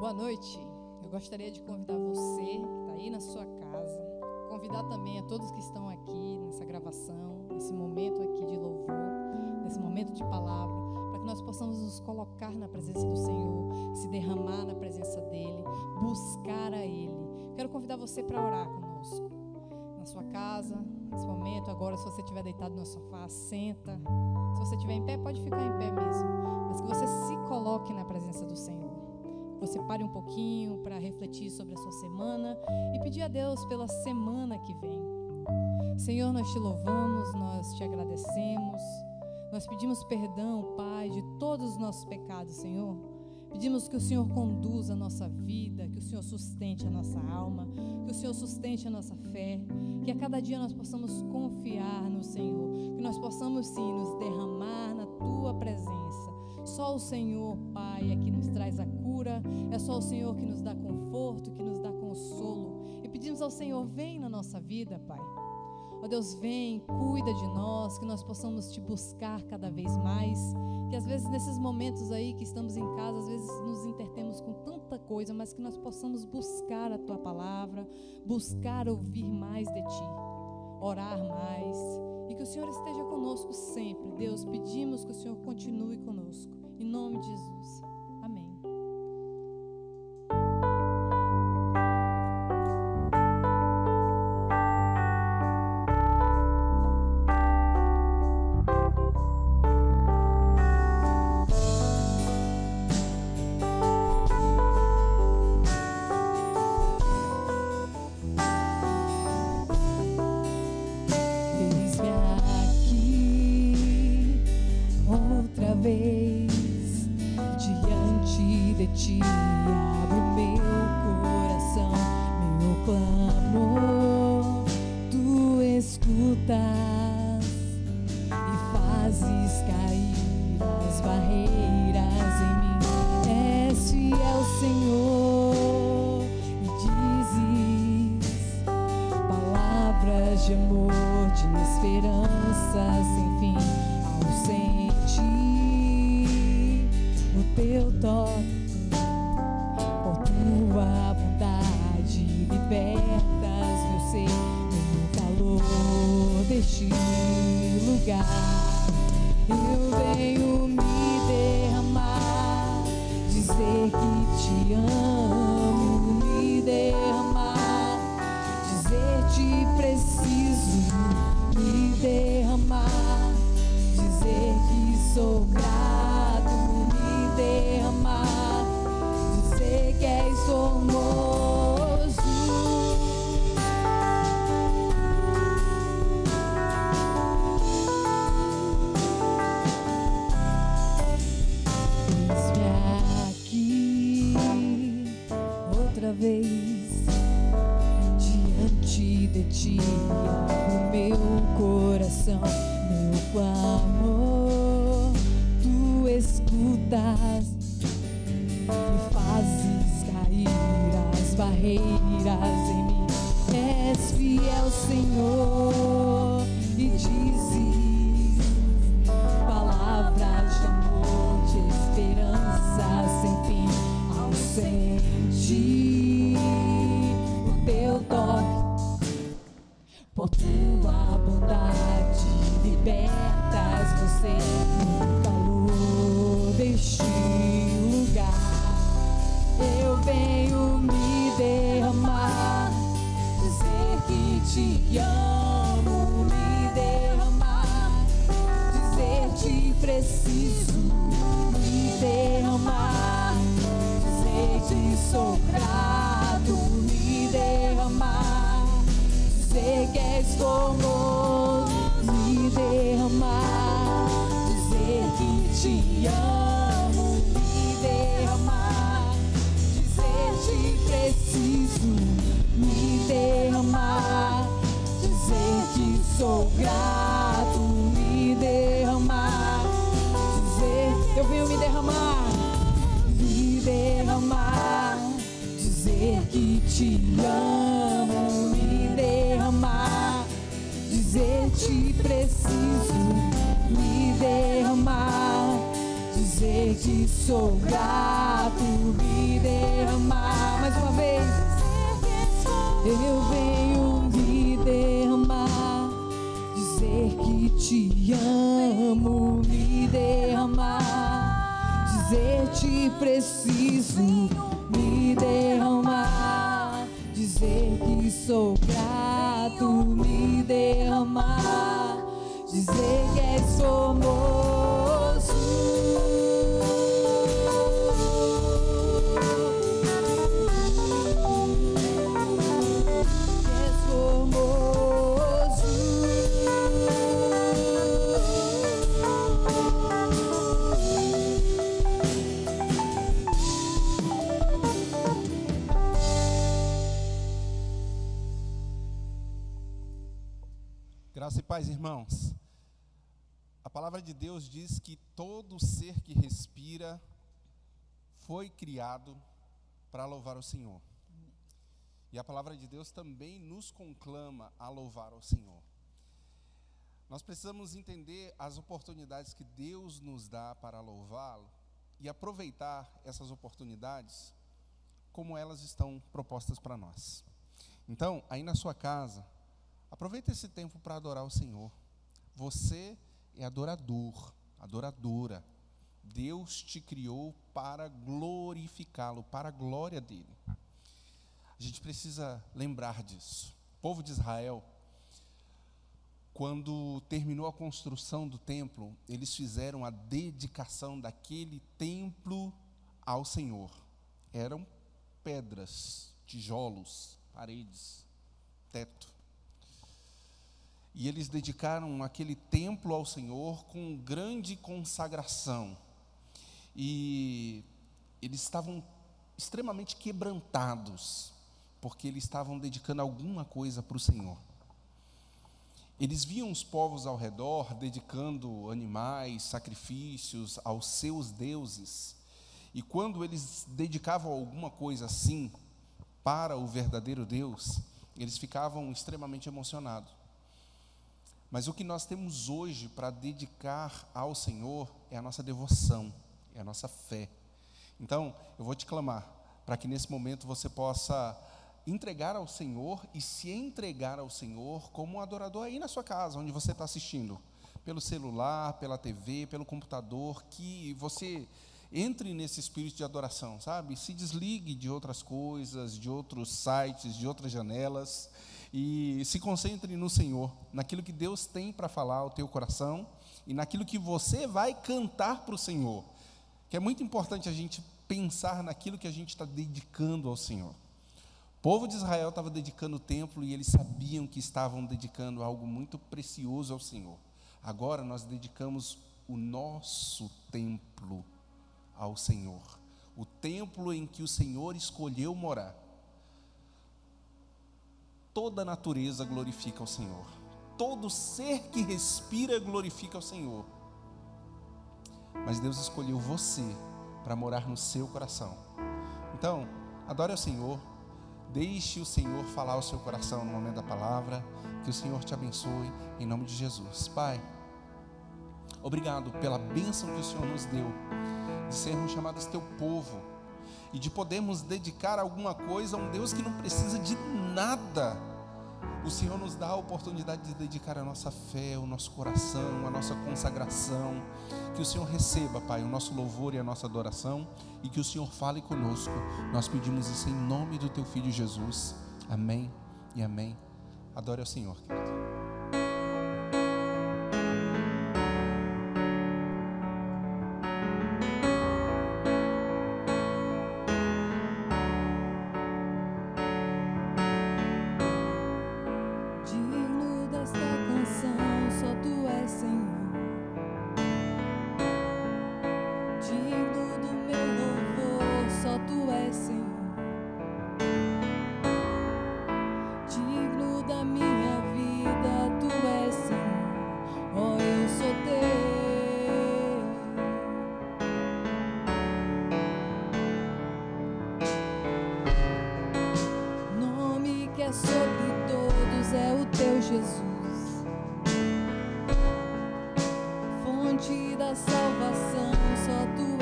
Boa noite. Eu gostaria de convidar você que está aí na sua casa, convidar também a todos que estão aqui nessa gravação, nesse momento aqui de louvor, nesse momento de palavra, para que nós possamos nos colocar na presença do Senhor, se derramar na presença dEle, buscar a Ele. Quero convidar você para orar conosco, na sua casa, nesse momento. Agora, se você estiver deitado no sofá, senta. Se você estiver em pé, pode ficar em pé mesmo, mas que você se coloque na presença do Senhor. Você pare um pouquinho para refletir sobre a sua semana e pedir a Deus pela semana que vem. Senhor, nós te louvamos, nós te agradecemos, nós pedimos perdão, Pai, de todos os nossos pecados, Senhor. Pedimos que o Senhor conduza a nossa vida, que o Senhor sustente a nossa alma, que o Senhor sustente a nossa fé, que a cada dia nós possamos confiar no Senhor, que nós possamos sim nos derramar na Tua presença. Só o Senhor, Pai, é que nos traz a cura, é só o Senhor que nos dá conforto, que nos dá consolo. E pedimos ao Senhor, vem na nossa vida, Pai. Ó Deus, vem, cuida de nós, que nós possamos te buscar cada vez mais, que às vezes nesses momentos aí que estamos em casa, às vezes nos entretemos com tanta coisa, mas que nós possamos buscar a Tua palavra, buscar ouvir mais de Ti, orar mais, e que o Senhor esteja conosco sempre. Deus, pedimos que o Senhor continue conosco, em nome de Jesus, amém. Te preciso me derramar, dizer que sou grato, me derramar mais uma vez. Eu venho me derramar, dizer que te amo, me derramar, dizer te preciso, me derramar, dizer que sou grato, me derramar, dizer que és famoso. Graça e paz, irmãos. A palavra de Deus diz que todo ser que respira foi criado para louvar o Senhor. E a palavra de Deus também nos conclama a louvar ao Senhor. Nós precisamos entender as oportunidades que Deus nos dá para louvá-lo e aproveitar essas oportunidades como elas estão propostas para nós. Então, aí na sua casa, aproveita esse tempo para adorar o Senhor. Você é adorador, adoradora. Deus te criou para glorificá-lo, para a glória dele. A gente precisa lembrar disso. O povo de Israel, quando terminou a construção do templo, eles fizeram a dedicação daquele templo ao Senhor. Eram pedras, tijolos, paredes, teto. E eles dedicaram aquele templo ao Senhor com grande consagração. E eles estavam extremamente quebrantados, porque eles estavam dedicando alguma coisa para o Senhor. Eles viam os povos ao redor dedicando animais, sacrifícios aos seus deuses. E quando eles dedicavam alguma coisa assim para o verdadeiro Deus, eles ficavam extremamente emocionados. Mas o que nós temos hoje para dedicar ao Senhor é a nossa devoção, é a nossa fé. Então, eu vou te clamar para que nesse momento você possa entregar ao Senhor e se entregar ao Senhor como um adorador aí na sua casa, onde você está assistindo, pelo celular, pela TV, pelo computador, que você entre nesse espírito de adoração, sabe? Se desligue de outras coisas, de outros sites, de outras janelas, e se concentre no Senhor, naquilo que Deus tem para falar ao teu coração e naquilo que você vai cantar para o Senhor, que é muito importante a gente pensar naquilo que a gente está dedicando ao Senhor. O povo de Israel estava dedicando o templo e eles sabiam que estavam dedicando algo muito precioso ao Senhor. Agora nós dedicamos o nosso templo ao Senhor, o templo em que o Senhor escolheu morar. Toda a natureza glorifica ao Senhor, todo ser que respira glorifica ao Senhor, mas Deus escolheu você para morar no seu coração. Então, adore ao Senhor, deixe o Senhor falar ao seu coração no momento da palavra. Que o Senhor te abençoe, em nome de Jesus. Pai, obrigado pela bênção que o Senhor nos deu, de sermos chamados teu povo, e de podermos dedicar alguma coisa a um Deus que não precisa de nada. O Senhor nos dá a oportunidade de dedicar a nossa fé, o nosso coração, a nossa consagração. Que o Senhor receba, Pai, o nosso louvor e a nossa adoração, e que o Senhor fale conosco. Nós pedimos isso em nome do teu Filho Jesus. Amém e amém. Adore ao Senhor, querido. Fonte da salvação, só tu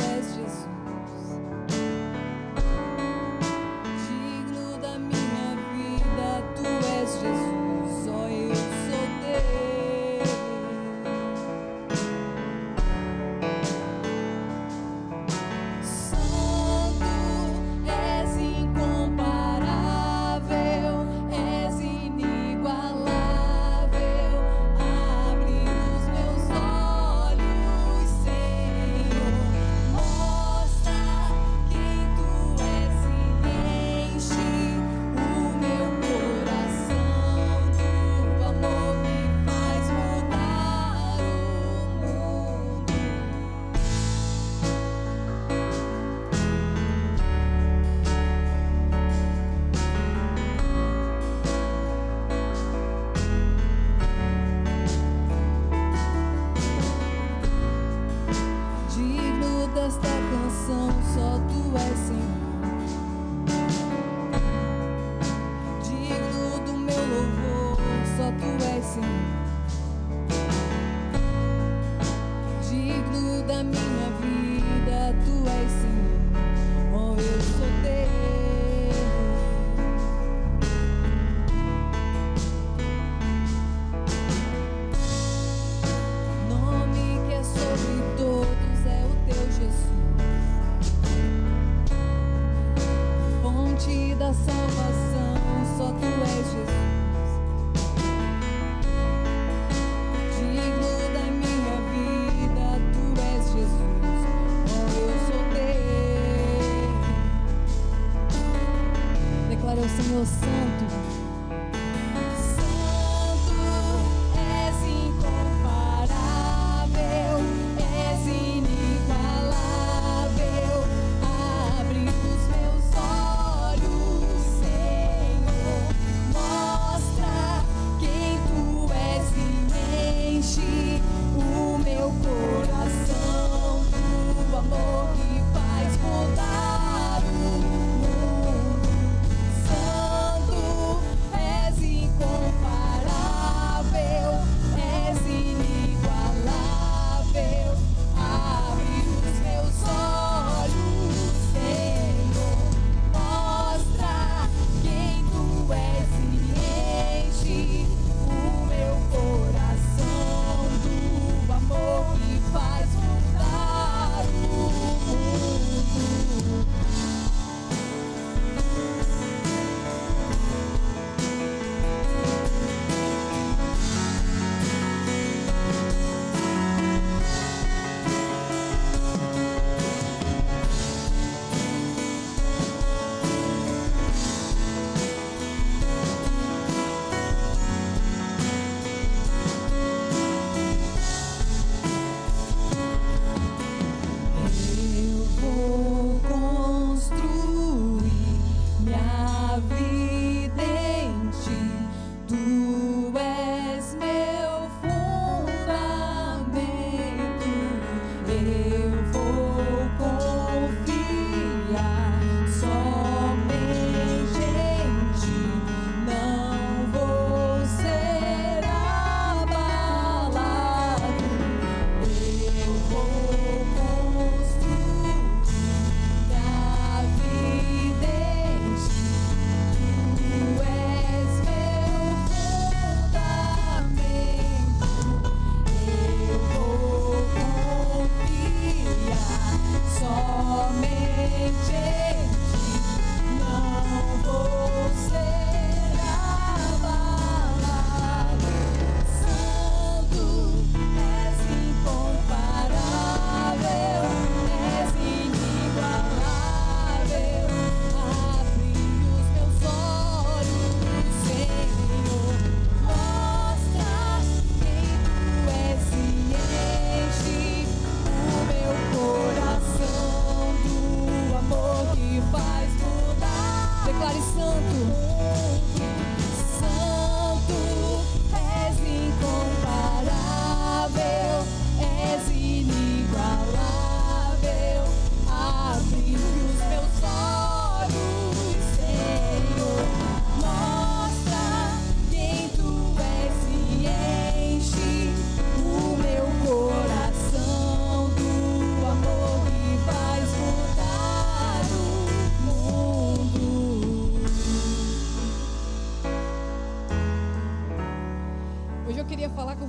Senhor Santo.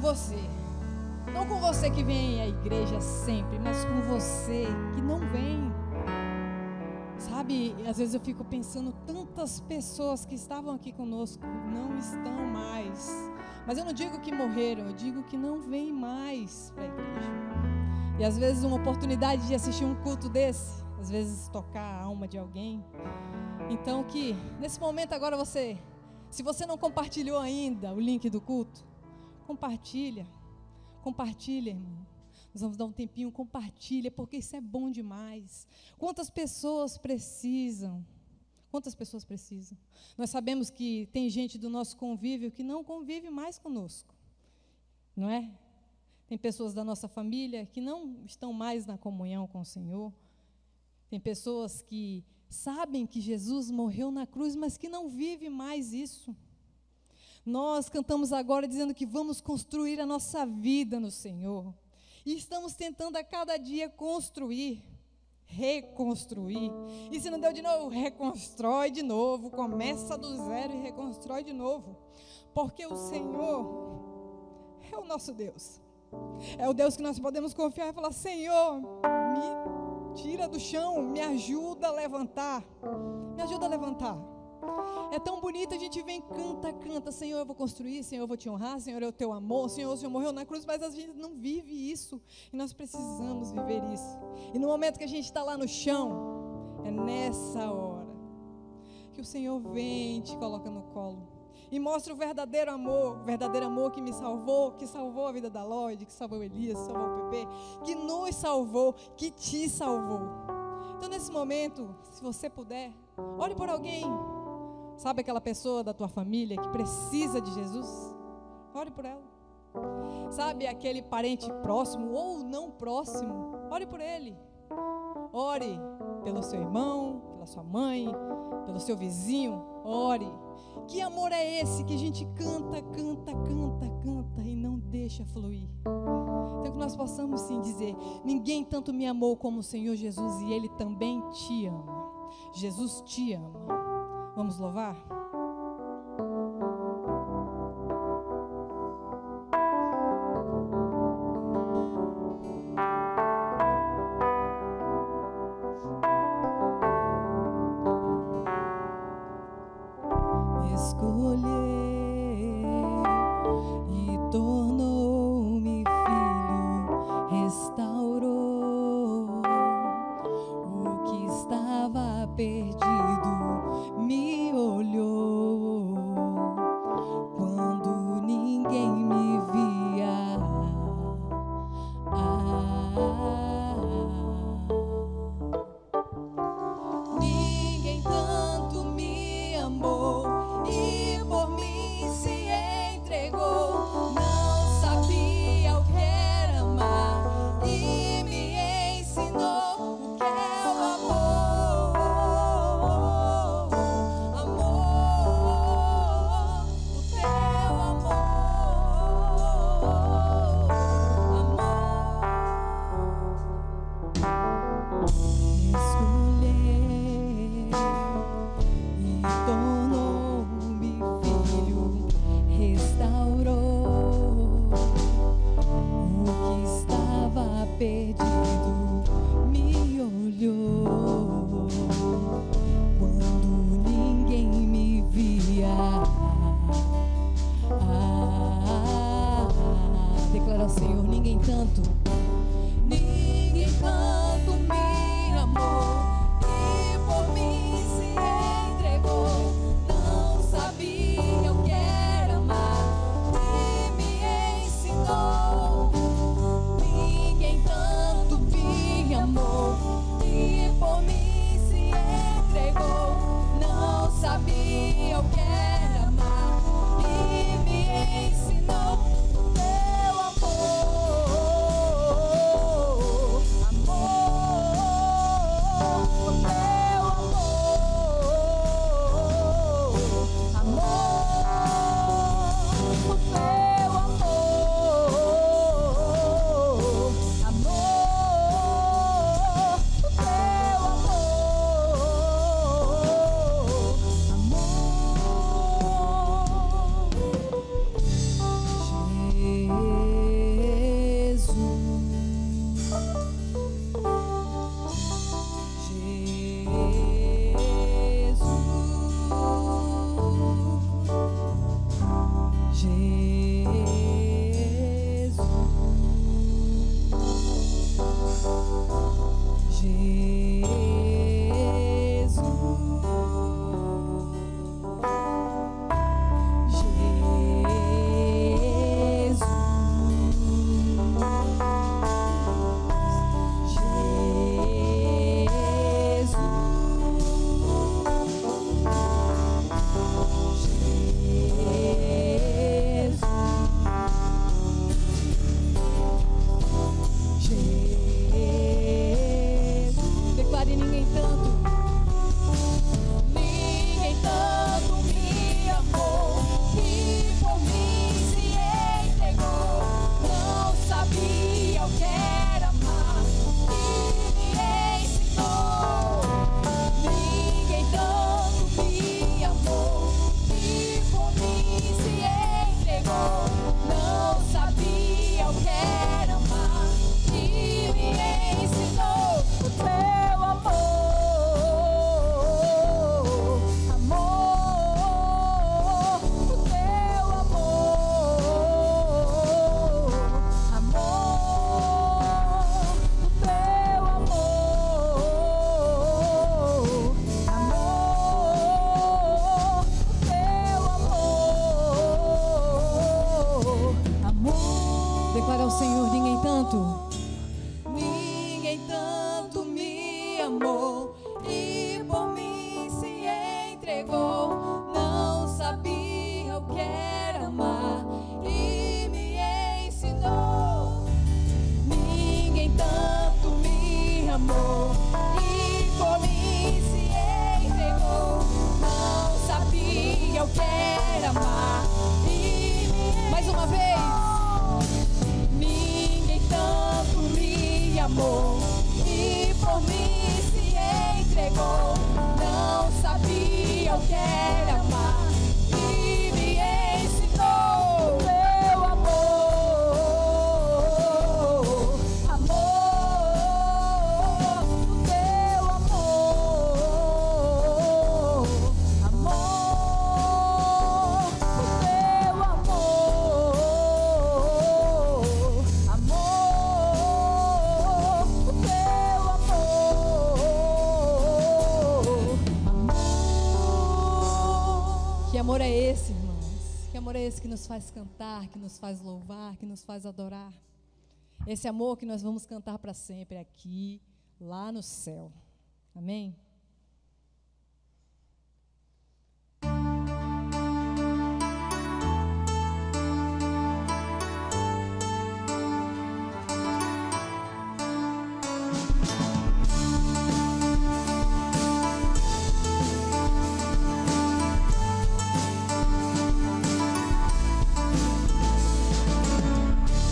Você, não com você que vem à igreja sempre, mas com você que não vem. Sabe, às vezes eu fico pensando, tantas pessoas que estavam aqui conosco não estão mais, mas eu não digo que morreram, eu digo que não vêm mais para a igreja. E às vezes uma oportunidade de assistir um culto desse, às vezes tocar a alma de alguém. Então que nesse momento agora você, se você não compartilhou ainda o link do culto, compartilha, irmão. Nós vamos dar um tempinho, compartilha, porque isso é bom demais. Quantas pessoas precisam? Nós sabemos que tem gente do nosso convívio que não convive mais conosco, não é? Tem pessoas da nossa família que não estão mais na comunhão com o Senhor. Tem pessoas que sabem que Jesus morreu na cruz, mas que não vivem mais isso. Nós cantamos agora dizendo que vamos construir a nossa vida no Senhor. E estamos tentando a cada dia construir, reconstruir. E se não deu de novo, reconstrói de novo. Começa do zero e reconstrói de novo. Porque o Senhor é o nosso Deus. É o Deus que nós podemos confiar e falar: Senhor, me tira do chão, me ajuda a levantar. Me ajuda a levantar. É tão bonito, a gente vem, canta, Senhor, eu vou construir, Senhor, eu vou te honrar, Senhor, é o teu amor, Senhor, o Senhor morreu na cruz, mas a gente não vive isso, e nós precisamos viver isso. E no momento que a gente está lá no chão, é nessa hora que o Senhor vem e te coloca no colo. E mostra o verdadeiro amor que me salvou, que salvou a vida da Lloyd, que salvou Elias, que salvou o Pepe, que nos salvou, que te salvou. Então, nesse momento, se você puder, ore por alguém. Sabe aquela pessoa da tua família que precisa de Jesus? Ore por ela. Sabe aquele parente próximo ou não próximo? Ore por ele. Ore pelo seu irmão, pela sua mãe, pelo seu vizinho. Ore. Que amor é esse que a gente canta e não deixa fluir? Então que nós possamos sim dizer: ninguém tanto me amou como o Senhor Jesus, e Ele também te ama. Jesus te ama. Vamos louvar? quero amar e me ensinou teu amor, amor, o teu amor, amor, o teu amor, amor, o teu amor. Que amor é esse, irmãos? Que amor é esse que nos faz cantar, que nos faz louvar, que nos faz adorar? Esse amor que nós vamos cantar para sempre aqui, lá no céu. Amém?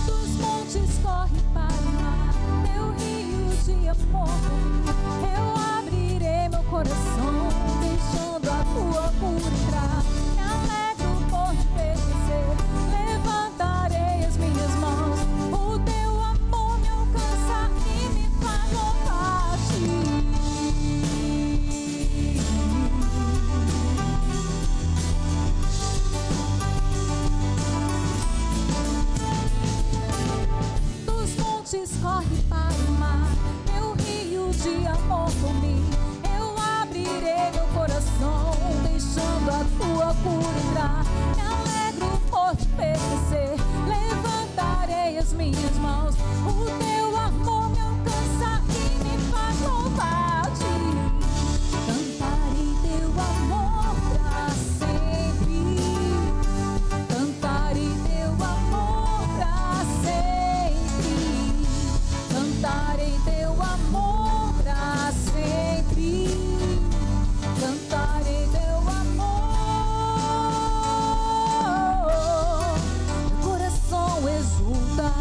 Dos montes corre para o mar, teu rio de amor. Eu abrirei meu coração, deixando a tua cura entrar. Me alegro por te pertencer, levantarei as minhas mãos. O teu amor me alcança e me faz louvar-te. Dos montes corre para o mar, teu rio de amor por mim. Eu abrirei meu coração, deixando a tua cura entrar. Me alegro por te pertencer, levantarei as minhas mãos. O teu amor me alcança e me faz louvar-te. Cantarei teu amor pra sempre. Cantarei teu amor pra sempre. Cantarei teu amor pra sempre. Cantarei teu amor. Meu coração exulta,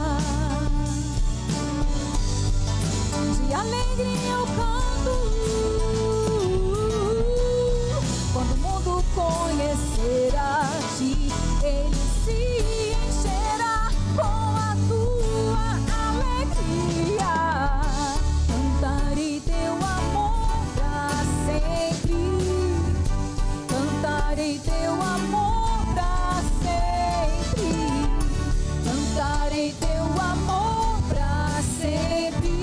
de alegria eu canto. Quando o mundo conhecer a ti, ele se encherá com a tua alegria. Cantarei teu amor pra sempre. Cantarei teu amor pra sempre. Cantarei teu amor pra sempre.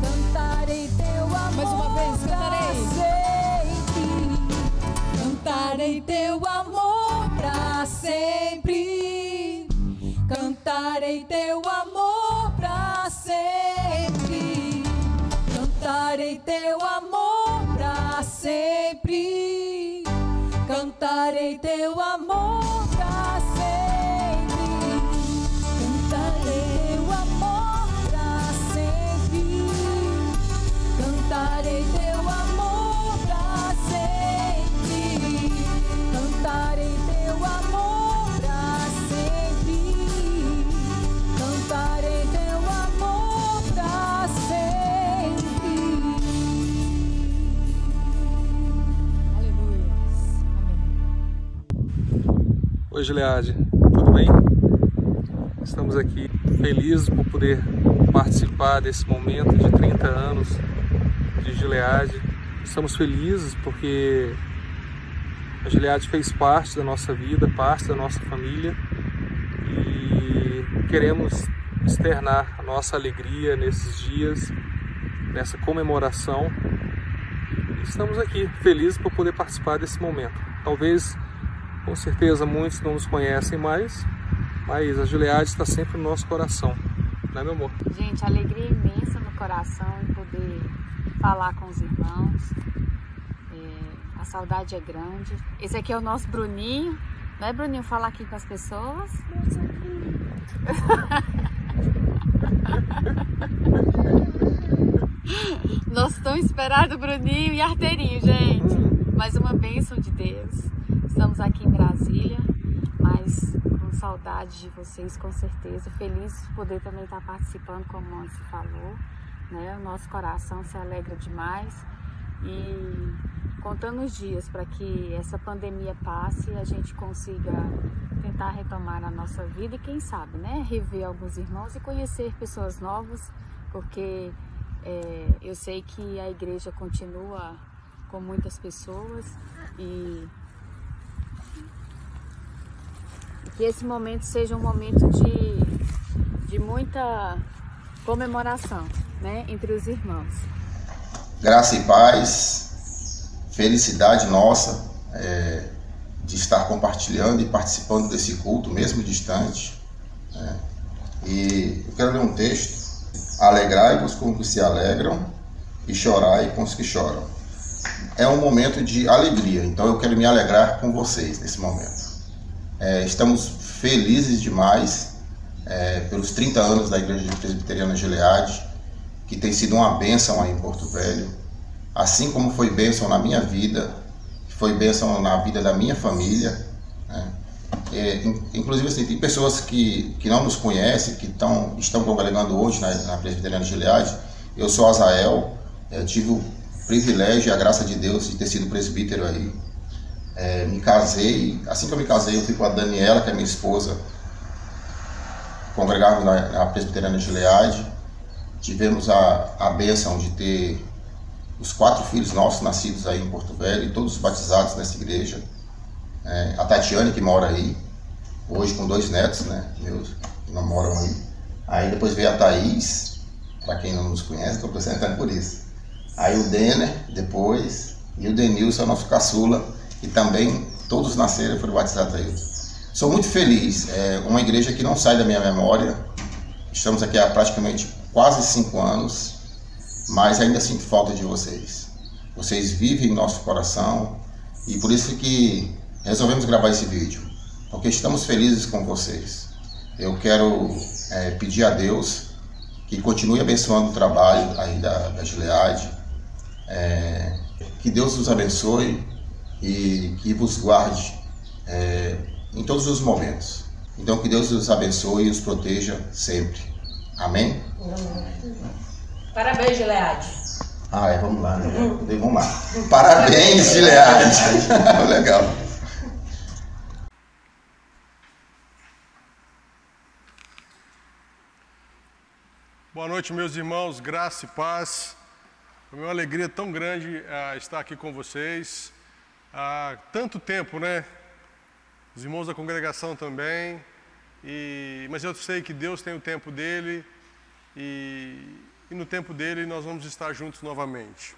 Cantarei teu amor. Mais uma vez, cantarei. Cantarei teu amor pra sempre. Cantarei teu amor pra sempre. Cantarei teu amor pra sempre. Cantarei teu amor pra sempre. Cantarei teu amor pra sempre. Cantarei teu amor pra sempre. Cantarei teu amor pra sempre. Cantarei teu amor pra sempre. Aleluia. Amém. Oi, Gileade, tudo bem? Estamos aqui felizes por poder participar desse momento de 30 anos de Gileade. Estamos felizes porque a Gileade fez parte da nossa vida, parte da nossa família, e queremos externar a nossa alegria nesses dias, nessa comemoração. Estamos aqui felizes por poder participar desse momento. Talvez, com certeza, muitos não nos conhecem mais, mas a Gileade está sempre no nosso coração, não é, meu amor? Gente, alegria imensa no coração em poder falar com os irmãos. A saudade é grande. Esse aqui é o nosso Bruninho, não é, Bruninho? Falar aqui com as pessoas. Nós tão esperado Bruninho e Arteirinho, gente. Mais uma bênção de Deus. Estamos aqui em Brasília, mas com saudade de vocês, com certeza. Feliz de poder também estar participando, como o Anse falou, né? O nosso coração se alegra demais. E contando os dias para que essa pandemia passe e a gente consiga tentar retomar a nossa vida e quem sabe, né, rever alguns irmãos e conhecer pessoas novas, porque eu sei que a igreja continua com muitas pessoas e que esse momento seja um momento de muita comemoração, né, entre os irmãos. Graça e paz, felicidade nossa de estar compartilhando e participando desse culto, mesmo distante. E eu quero ler um texto: alegrai-vos com os que se alegram e chorai com os que choram. É um momento de alegria, então eu quero me alegrar com vocês nesse momento. Estamos felizes demais pelos 30 anos da Igreja Presbiteriana Gileade, que tem sido uma bênção aí em Porto Velho, assim como foi bênção na minha vida, foi bênção na vida da minha família, né? Inclusive assim, tem pessoas que não nos conhecem, que estão congregando hoje na Presbiteriana Gileade. Eu sou Azael, tive o privilégio e a graça de Deus de ter sido presbítero aí. Me casei, assim que eu me casei, eu fui com a Daniela, que é minha esposa, congregava na Presbiteriana Gileade. Tivemos a bênção de ter os 4 filhos nossos nascidos aí em Porto Velho, e todos batizados nessa igreja. A Tatiane, que mora aí, hoje com 2 netos, né, meus, que não moram aí. Aí depois veio a Thaís, para quem não nos conhece, estou apresentando por isso. Aí o Denner, depois, e o Denilson, nosso caçula, e também todos nasceram e foram batizados aí. Sou muito feliz, uma igreja que não sai da minha memória. Estamos aqui há praticamente quase 5 anos, mas ainda sinto falta de vocês. Vocês vivem em nosso coração e por isso que resolvemos gravar esse vídeo, porque estamos felizes com vocês. Eu quero pedir a Deus que continue abençoando o trabalho aí da Gileade, que Deus os abençoe e que vos guarde em todos os momentos. Então que Deus os abençoe e os proteja sempre. Amém? Parabéns, Gileade. Vamos lá, né? Vamos lá. Parabéns, Gileade. Legal. Boa noite, meus irmãos, graça e paz. É uma alegria tão grande estar aqui com vocês. Há tanto tempo, né? Os irmãos da congregação também. Mas eu sei que Deus tem o tempo dele e no tempo dele nós vamos estar juntos novamente.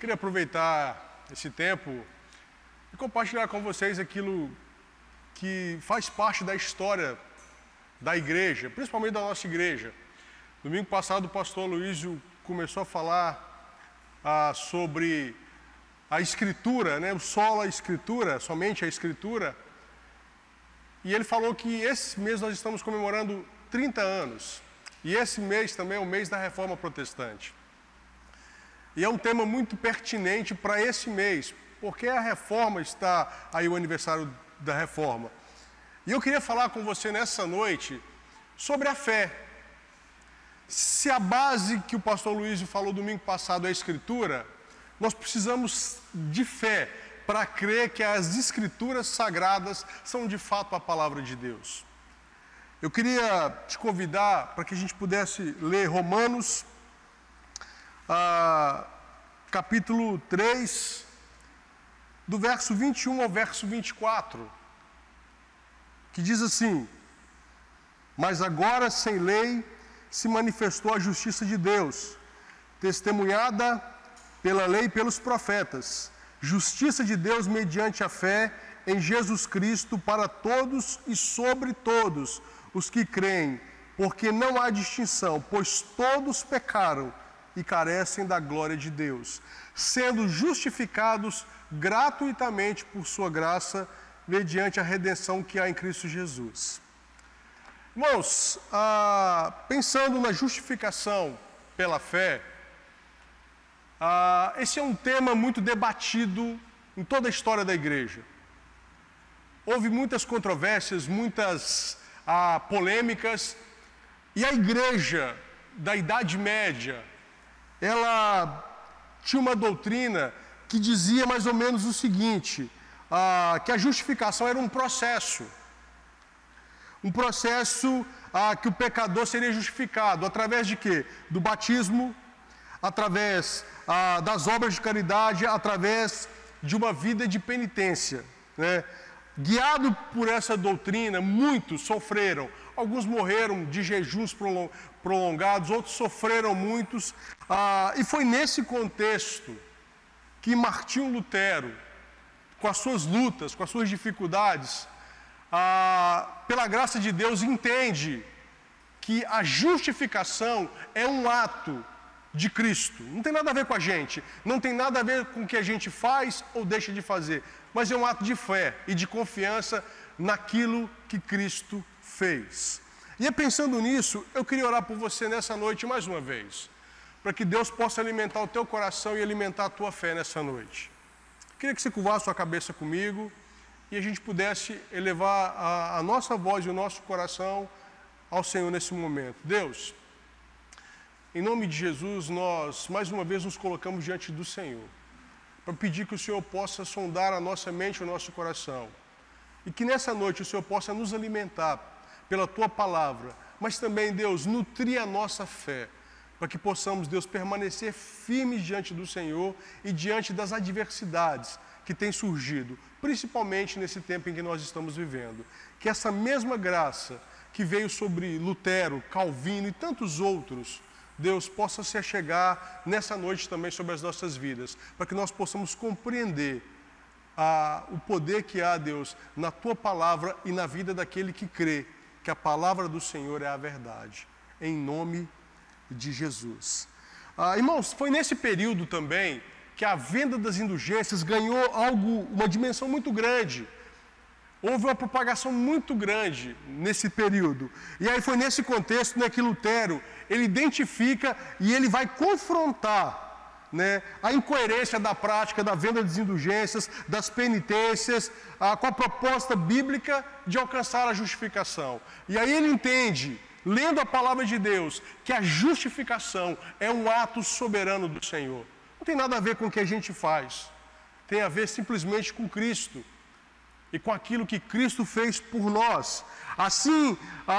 Queria aproveitar esse tempo e compartilhar com vocês aquilo que faz parte da história da igreja, principalmente da nossa igreja. Domingo passado o pastor Luísio começou a falar sobre a Escritura, né? Sola a Escritura, somente a Escritura. E ele falou que esse mês nós estamos comemorando 30 anos. E esse mês também é o mês da Reforma Protestante. E é um tema muito pertinente para esse mês, porque a Reforma está aí, o aniversário da Reforma. E eu queria falar com você nessa noite sobre a fé. Se a base que o pastor Luísio falou domingo passado é a Escritura, nós precisamos de fé para crer que as Escrituras sagradas são de fato a palavra de Deus. Eu queria te convidar para que a gente pudesse ler Romanos, capítulo 3, do verso 21 ao verso 24, que diz assim: mas agora sem lei se manifestou a justiça de Deus, testemunhada pela lei e pelos profetas, justiça de Deus mediante a fé em Jesus Cristo para todos e sobre todos os que creem, porque não há distinção, pois todos pecaram e carecem da glória de Deus, sendo justificados gratuitamente por sua graça, mediante a redenção que há em Cristo Jesus. Irmãos, pensando na justificação pela fé, esse é um tema muito debatido em toda a história da igreja. Houve muitas controvérsias, muitas polêmicas, e a igreja da Idade Média, ela tinha uma doutrina que dizia mais ou menos o seguinte, que a justificação era um processo. Um processo que o pecador seria justificado. Através de quê? Do batismo, através das obras de caridade, através de uma vida de penitência, né? Guiado por essa doutrina, muitos sofreram. Alguns morreram de jejuns prolongados, outros sofreram muitos. E foi nesse contexto que Martinho Lutero, com as suas lutas, com as suas dificuldades, pela graça de Deus, entende que a justificação é um ato de Cristo. Não tem nada a ver com a gente, não tem nada a ver com o que a gente faz ou deixa de fazer, mas é um ato de fé e de confiança naquilo que Cristo fez. E pensando nisso, eu queria orar por você nessa noite mais uma vez, para que Deus possa alimentar o teu coração e alimentar a tua fé nessa noite. Queria que você curvasse a sua cabeça comigo e a gente pudesse elevar a nossa voz e o nosso coração ao Senhor nesse momento. Deus, em nome de Jesus, nós mais uma vez nos colocamos diante do Senhor, para pedir que o Senhor possa sondar a nossa mente e o nosso coração, e que nessa noite o Senhor possa nos alimentar pela Tua Palavra, mas também, Deus, nutrir a nossa fé, para que possamos, Deus, permanecer firmes diante do Senhor e diante das adversidades que têm surgido, principalmente nesse tempo em que nós estamos vivendo. Que essa mesma graça que veio sobre Lutero, Calvino e tantos outros, Deus, possa se achegar nessa noite também sobre as nossas vidas, para que nós possamos compreender o poder que há, Deus, na Tua Palavra e na vida daquele que crê que a Palavra do Senhor é a verdade. Em nome de Jesus. Irmãos, foi nesse período também que a venda das indulgências ganhou uma dimensão muito grande. Houve uma propagação muito grande nesse período. E aí foi nesse contexto, né, que Lutero, ele identifica e ele vai confrontar, né, a incoerência da prática da venda das indulgências, das penitências, com a proposta bíblica de alcançar a justificação. E aí ele entende, lendo a palavra de Deus, que a justificação é um ato soberano do Senhor. Não tem nada a ver com o que a gente faz. Tem a ver simplesmente com Cristo e com aquilo que Cristo fez por nós. Assim,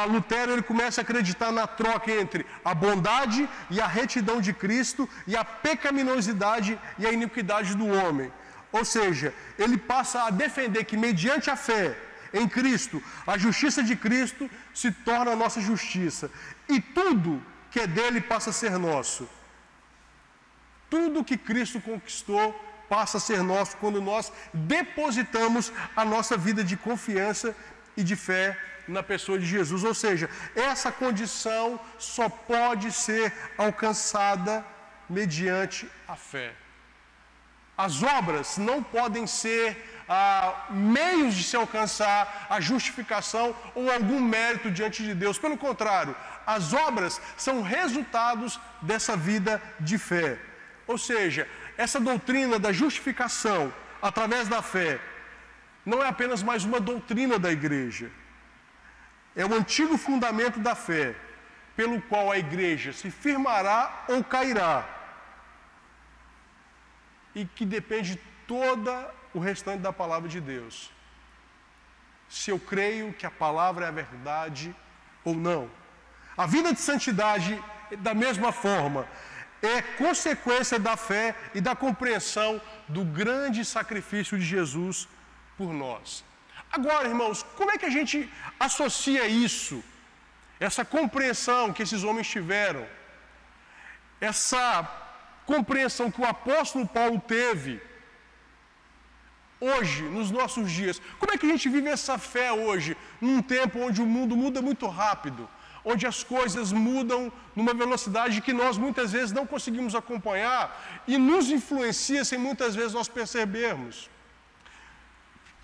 Lutero ele começa a acreditar na troca entre a bondade e a retidão de Cristo e a pecaminosidade e a iniquidade do homem. Ou seja, ele passa a defender que mediante a fé em Cristo, a justiça de Cristo se torna a nossa justiça. E tudo que é dele passa a ser nosso. Tudo que Cristo conquistou passa a ser nosso quando nós depositamos a nossa vida de confiança e de fé na pessoa de Jesus. Ou seja, essa condição só pode ser alcançada mediante a fé. As obras não podem ser meios de se alcançar a justificação ou algum mérito diante de Deus. Pelo contrário, as obras são resultados dessa vida de fé. Ou seja, essa doutrina da justificação através da fé não é apenas mais uma doutrina da igreja. É o antigo fundamento da fé, pelo qual a igreja se firmará ou cairá, e que depende todo o restante da palavra de Deus. Se eu creio que a palavra é a verdade ou não. A vida de santidade, da mesma forma, é consequência da fé e da compreensão do grande sacrifício de Jesus por nós. Agora, irmãos, como é que a gente associa isso, essa compreensão que esses homens tiveram, essa compreensão que o apóstolo Paulo teve, hoje, nos nossos dias? Como é que a gente vive essa fé hoje, num tempo onde o mundo muda muito rápido, onde as coisas mudam numa velocidade que nós muitas vezes não conseguimos acompanhar e nos influencia sem muitas vezes nós percebermos?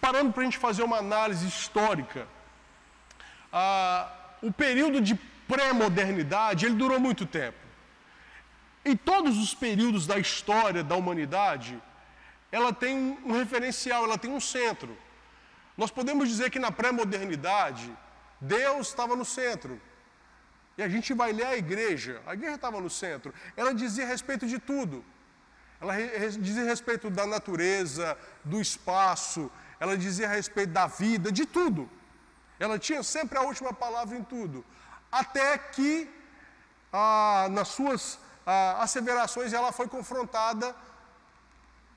Parando para a gente fazer uma análise histórica, o período de pré-modernidade, ele durou muito tempo. Em todos os períodos da história da humanidade, ela tem um referencial, ela tem um centro. Nós podemos dizer que na pré-modernidade, Deus estava no centro. E a gente vai ler a igreja estava no centro. Ela dizia a respeito de tudo. Ela dizia a respeito da natureza, do espaço, ela dizia a respeito da vida, de tudo. Ela tinha sempre a última palavra em tudo. Até que, nas suas asseverações, ela foi confrontada,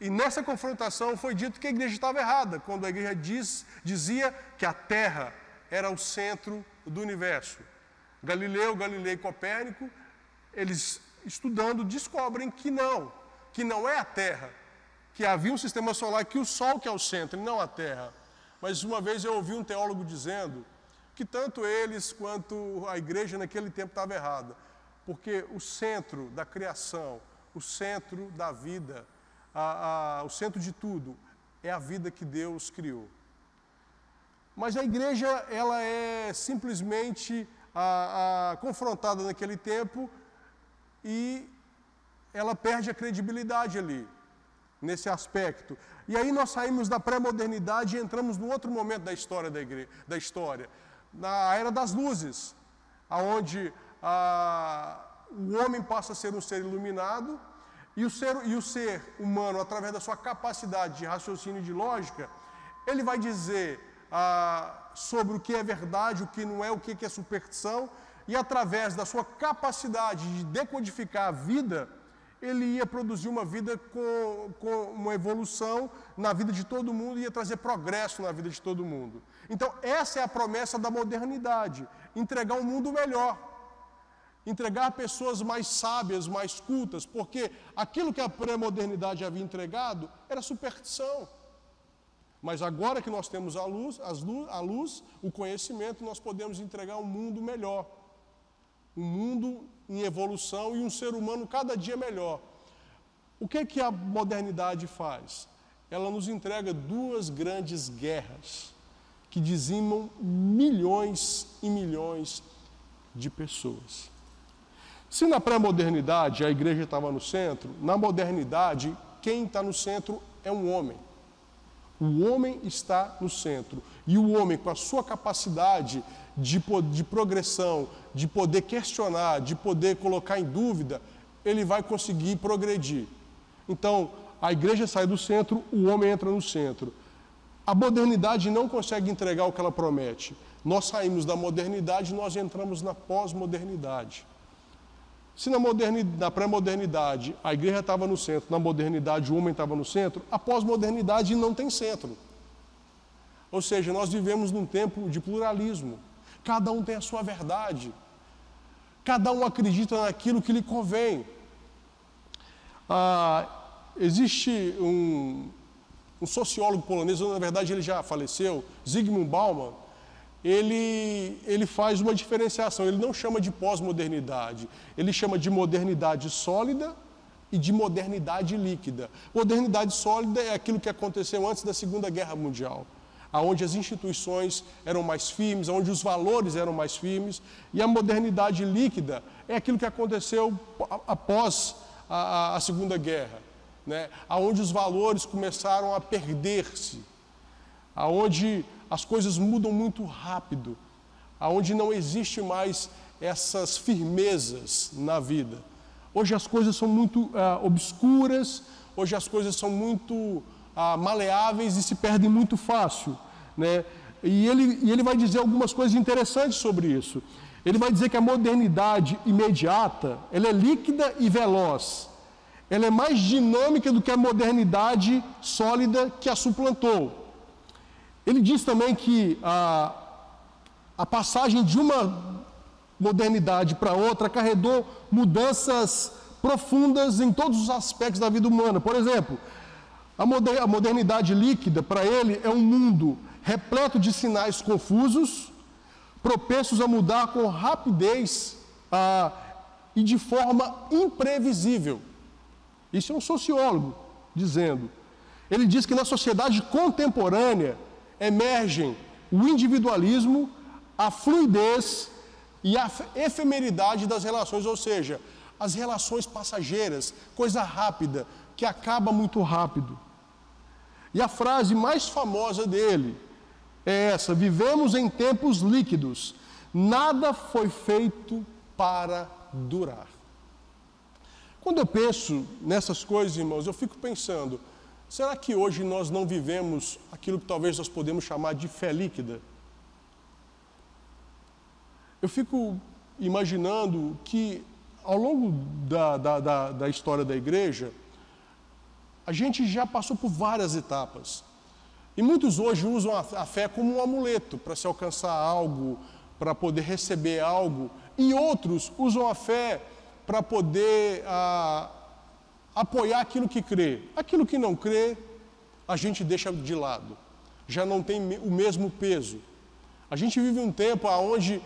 e nessa confrontação foi dito que a igreja estava errada, quando a igreja dizia que a Terra era o centro do universo. Galileu e Copérnico, eles estudando, descobrem que não é a Terra, que havia um sistema solar, que o Sol que é o centro, e não a Terra. Mas uma vez eu ouvi um teólogo dizendo que tanto eles quanto a igreja naquele tempo estava errada, porque o centro da criação, o centro da vida, o centro de tudo é a vida que Deus criou. Mas a igreja, ela é simplesmente confrontada naquele tempo e ela perde a credibilidade ali, nesse aspecto. E aí nós saímos da pré-modernidade e entramos num outro momento da história da história, na Era das Luzes, onde o homem passa a ser um ser iluminado e o ser humano, através da sua capacidade de raciocínio e de lógica, ele vai dizer sobre o que é verdade, o que não é, o que é superstição, e através da sua capacidade de decodificar a vida, ele ia produzir uma vida com uma evolução na vida de todo mundo, ia trazer progresso na vida de todo mundo. Então, essa é a promessa da modernidade, entregar um mundo melhor, entregar pessoas mais sábias, mais cultas, porque aquilo que a pré-modernidade havia entregado era superstição. Mas agora que nós temos a luz, o conhecimento, nós podemos entregar um mundo melhor, um mundo em evolução e um ser humano cada dia melhor. O que a modernidade faz? Ela nos entrega duas grandes guerras que dizimam milhões e milhões de pessoas. Se na pré-modernidade a igreja estava no centro, na modernidade quem está no centro é um homem. O homem está no centro. E o homem, com a sua capacidade de progressão, de poder questionar, de poder colocar em dúvida, ele vai conseguir progredir. Então, a igreja sai do centro, o homem entra no centro. A modernidade não consegue entregar o que ela promete. Nós saímos da modernidade e nós entramos na pós-modernidade. Se na pré-modernidade a igreja estava no centro, na modernidade o homem estava no centro, a pós-modernidade não tem centro. Ou seja, nós vivemos num tempo de pluralismo. Cada um tem a sua verdade. Cada um acredita naquilo que lhe convém. Existe um sociólogo polonês, na verdade ele já faleceu, Zygmunt Bauman. Ele faz uma diferenciação, ele não chama de pós-modernidade, ele chama de modernidade sólida e de modernidade líquida. Modernidade sólida é aquilo que aconteceu antes da Segunda Guerra Mundial, onde as instituições eram mais firmes, onde os valores eram mais firmes, e a modernidade líquida é aquilo que aconteceu após a Segunda Guerra, né? Onde os valores começaram a perder-se, onde as coisas mudam muito rápido, onde não existe mais essas firmezas na vida. Hoje as coisas são muito obscuras, hoje as coisas são muito maleáveis e se perdem muito fácil, né? E ele vai dizer algumas coisas interessantes sobre isso. Ele vai dizer que a modernidade imediata, ela é líquida e veloz. Ela é mais dinâmica do que a modernidade sólida que a suplantou. Ele diz também que a passagem de uma modernidade para outra acarretou mudanças profundas em todos os aspectos da vida humana. Por exemplo, a modernidade líquida, para ele, é um mundo repleto de sinais confusos, propensos a mudar com rapidez e de forma imprevisível. Isso é um sociólogo dizendo. Ele diz que na sociedade contemporânea emergem o individualismo, a fluidez e a efemeridade das relações, ou seja, as relações passageiras, coisa rápida, que acaba muito rápido. E a frase mais famosa dele é essa: vivemos em tempos líquidos, nada foi feito para durar. Quando eu penso nessas coisas, irmãos, eu fico pensando, será que hoje nós não vivemos aquilo que talvez nós podemos chamar de fé líquida? Eu fico imaginando que ao longo da história da igreja, a gente já passou por várias etapas. E muitos hoje usam a fé como um amuleto para se alcançar algo, para poder receber algo. E outros usam a fé para poder apoiar aquilo que crê. Aquilo que não crê, a gente deixa de lado. Já não tem o mesmo peso. A gente vive um tempo onde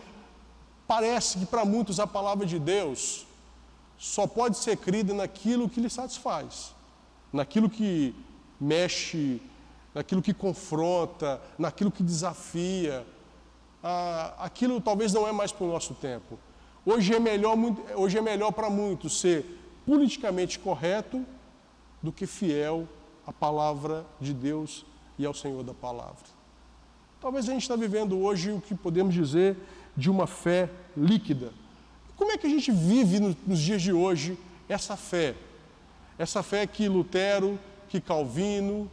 parece que para muitos a palavra de Deus só pode ser crida naquilo que lhe satisfaz, naquilo que mexe, naquilo que confronta, naquilo que desafia. Aquilo talvez não é mais para o nosso tempo. Hoje é melhor para muitos ser politicamente correto do que fiel à palavra de Deus e ao Senhor da palavra. Talvez a gente está vivendo hoje o que podemos dizer de uma fé líquida. Como é que a gente vive nos dias de hoje essa fé? Essa fé que Lutero, que Calvino,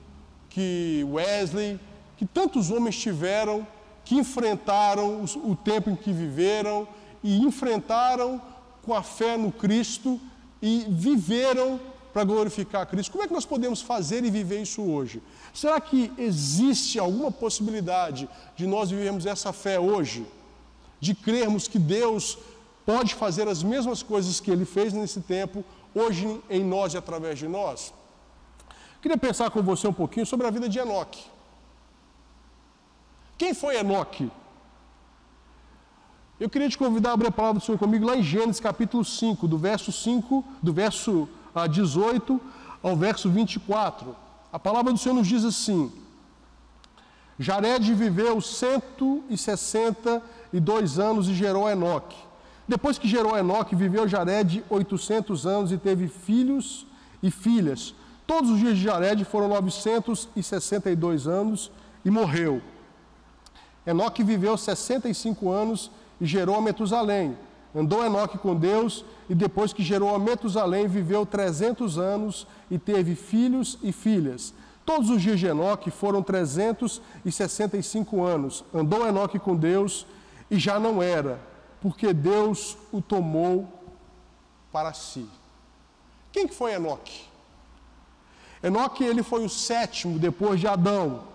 que Wesley, que tantos homens tiveram, que enfrentaram o tempo em que viveram e enfrentaram com a fé no Cristo e viveram para glorificar a Cristo. Como é que nós podemos fazer e viver isso hoje? Será que existe alguma possibilidade de nós vivermos essa fé hoje? De crermos que Deus pode fazer as mesmas coisas que Ele fez nesse tempo, hoje em nós e através de nós? Queria pensar com você um pouquinho sobre a vida de Enoque. Quem foi Enoque? Eu queria te convidar a abrir a palavra do Senhor comigo lá em Gênesis capítulo 5, do verso 18 ao verso 24. A palavra do Senhor nos diz assim: Jared viveu 162 anos e gerou Enoque. Depois que gerou Enoque, viveu Jared 800 anos e teve filhos e filhas. Todos os dias de Jared foram 962 anos e morreu. Enoque viveu 65 anos e gerou a Metusalém. Andou Enoque com Deus e depois que gerou a Metusalém, viveu 300 anos e teve filhos e filhas. Todos os dias de Enoque foram 365 anos. Andou Enoque com Deus e já não era, porque Deus o tomou para si. Quem que foi Enoque? Enoque, ele foi o sétimo depois de Adão.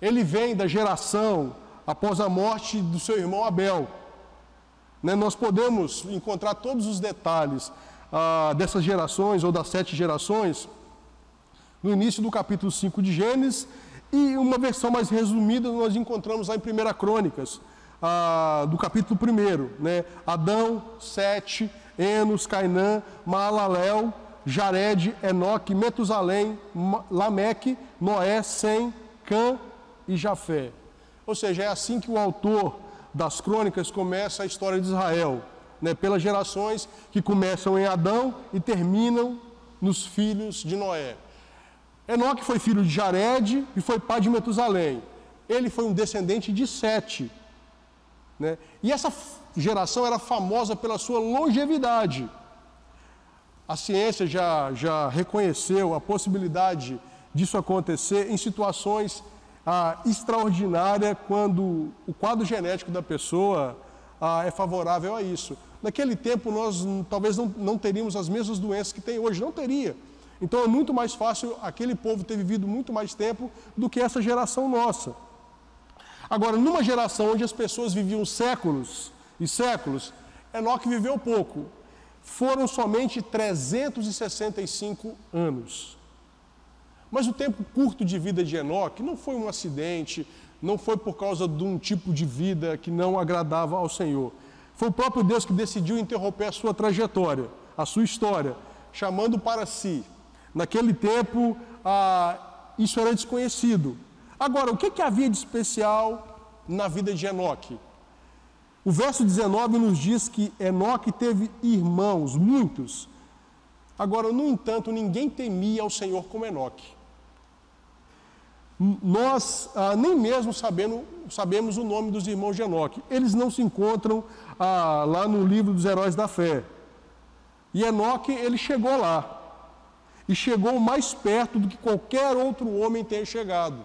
Ele vem da geração após a morte do seu irmão Abel. Nós podemos encontrar todos os detalhes dessas gerações ou das 7 gerações no início do capítulo 5 de Gênesis, e uma versão mais resumida nós encontramos lá em 1 Crônicas, do capítulo 1, Adão, Sete, Enos, Cainã, Maalalel, Jared, Enoque, Metusalém, Lameque, Noé, Sem, Cã e Jafé. Ou seja, é assim que o autor das crônicas começa a história de Israel, pelas gerações que começam em Adão e terminam nos filhos de Noé. Enoque foi filho de Jared e foi pai de Metusalém. Ele foi um descendente de Sete. E essa geração era famosa pela sua longevidade. A ciência já reconheceu a possibilidade disso acontecer em situações extraordinárias, quando o quadro genético da pessoa é favorável a isso. Naquele tempo, nós talvez não teríamos as mesmas doenças que tem hoje, não teria. Então, é muito mais fácil aquele povo ter vivido muito mais tempo do que essa geração nossa. Agora, numa geração onde as pessoas viviam séculos e séculos, Enoque viveu pouco. Foram somente 365 anos. Mas o tempo curto de vida de Enoque não foi um acidente, não foi por causa de um tipo de vida que não agradava ao Senhor. Foi o próprio Deus que decidiu interromper a sua trajetória, a sua história, chamando para si. Naquele tempo, isso era desconhecido. Agora, o que havia de especial na vida de Enoque? O verso 19 nos diz que Enoque teve irmãos, muitos. Agora, no entanto, ninguém temia ao Senhor como Enoque. Nós nem mesmo sabemos o nome dos irmãos de Enoque. Eles não se encontram lá no livro dos Heróis da Fé. E Enoque, ele chegou lá. E chegou mais perto do que qualquer outro homem tenha chegado.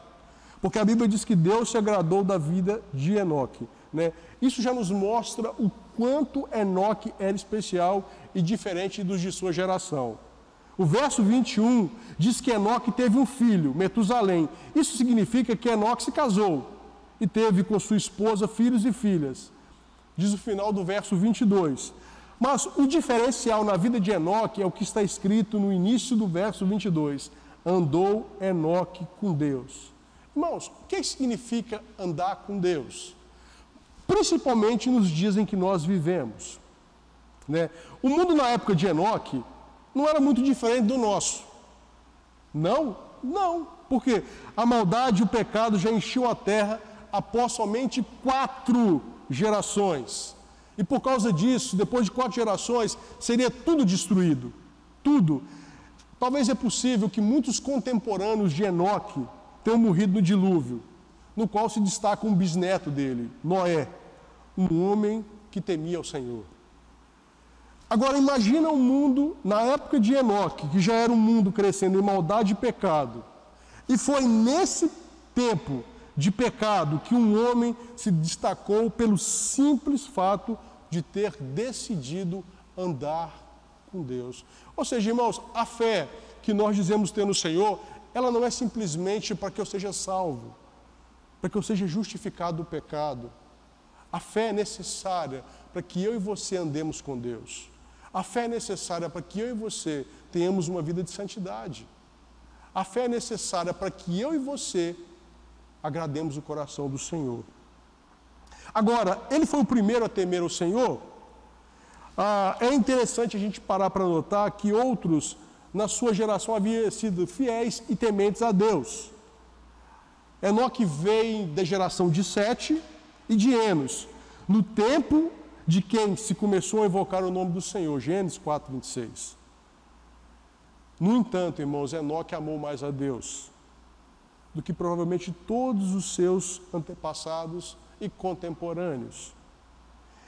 Porque a Bíblia diz que Deus se agradou da vida de Enoque, né? Isso já nos mostra o quanto Enoque era especial e diferente dos de sua geração. O verso 21 diz que Enoque teve um filho, Metusalém. Isso significa que Enoque se casou e teve com sua esposa filhos e filhas. Diz o final do verso 22. Mas o diferencial na vida de Enoque é o que está escrito no início do verso 22. Andou Enoque com Deus. Irmãos, o que significa andar com Deus? Principalmente nos dias em que nós vivemos, né? O mundo na época de Enoque não era muito diferente do nosso. Não, porque a maldade e o pecado já enchiam a terra após somente 4 gerações. E por causa disso, depois de 4 gerações, seria tudo destruído. Tudo. Talvez é possível que muitos contemporâneos de Enoque tenham morrido no dilúvio, no qual se destaca um bisneto dele, Noé, um homem que temia o Senhor. Agora imagina um mundo, na época de Enoque, que já era um mundo crescendo em maldade e pecado. E foi nesse tempo de pecado que um homem se destacou pelo simples fato de ter decidido andar com Deus. Ou seja, irmãos, a fé que nós dizemos ter no Senhor, ela não é simplesmente para que eu seja salvo, para que eu seja justificado do pecado. A fé é necessária para que eu e você andemos com Deus. A fé é necessária para que eu e você tenhamos uma vida de santidade. A fé é necessária para que eu e você agrademos o coração do Senhor. Agora, ele foi o primeiro a temer o Senhor? É interessante a gente parar para notar que outros, na sua geração, haviam sido fiéis e tementes a Deus. Enoque veio da geração de Sete e de Enos, no tempo de quem se começou a invocar o nome do Senhor, Gênesis 4:26. No entanto, irmãos, Enoque amou mais a Deus do que provavelmente todos os seus antepassados e contemporâneos.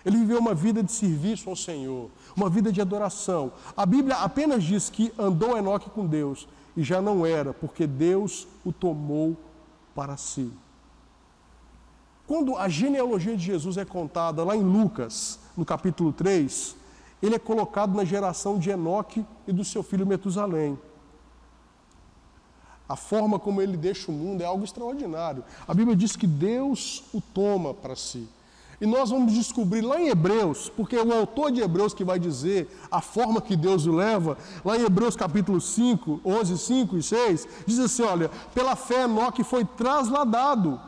Ele viveu uma vida de serviço ao Senhor, uma vida de adoração. A Bíblia apenas diz que andou Enoque com Deus e já não era, porque Deus o tomou para si. Quando a genealogia de Jesus é contada lá em Lucas, no capítulo 3, ele é colocado na geração de Enoque e do seu filho Metusalém. A forma como ele deixa o mundo é algo extraordinário. A Bíblia diz que Deus o toma para si. E nós vamos descobrir lá em Hebreus, porque é o autor de Hebreus que vai dizer a forma que Deus o leva, lá em Hebreus capítulo 5, 11, 5 e 6, diz assim, olha, pela fé Enoque foi trasladado